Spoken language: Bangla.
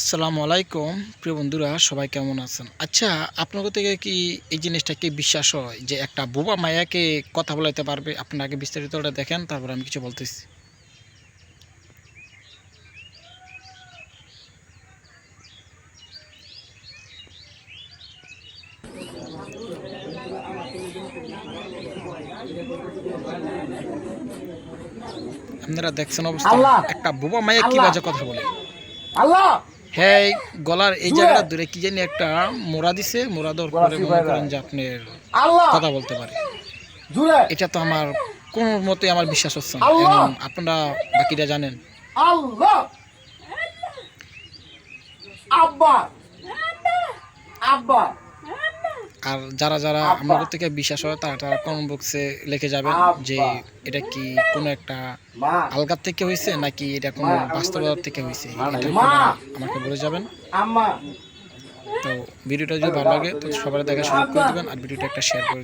আসসালামু আলাইকুম প্রিয় বন্ধুরা, সবাই কেমন আছেন? আচ্ছা, আপনাদের থেকে কি এই জিনিসটা কি বিশ্বাস হয় যে একটা বোবা মায়াকে কথা বলাতে পারবে? আপনারা আগে বিস্তারিতটা দেখেন, তারপর আমি কিছু বলতেছি। আপনারা দেখছেন অবস্থা, একটা বোবা মায়া কি বাজে কথা বলে। হ্যাঁ, গলার এই জায়গাটা ধরে কি জানি একটা মোড়া দিছে, মোড়া দেওয়ার পরে মনে করেন যে আপনার কথা বলতে পারে। এটা তো আমার কোনো মতে আমার বিশ্বাস হচ্ছে না। এখন আপনারা বাকিটা জানেন। আল্লাহ আব্বা আব্বা আর যারা যারা আমাদের থেকে বিশ্বাস হয় তারা তারা কমেন্ট বক্সে লিখে যাবেন যে এটা কি কোনো একটা আলগার থেকে হয়েছে নাকি এটা কোনো বাস্তবতার থেকে হয়েছে, এটা আপনারা আমাকে বলে যাবেন। আম্মা। তো ভিডিওটা যদি ভালো লাগে তো সবার দেখা শুরু করে দেবেন আর ভিডিওটা একটা শেয়ার করে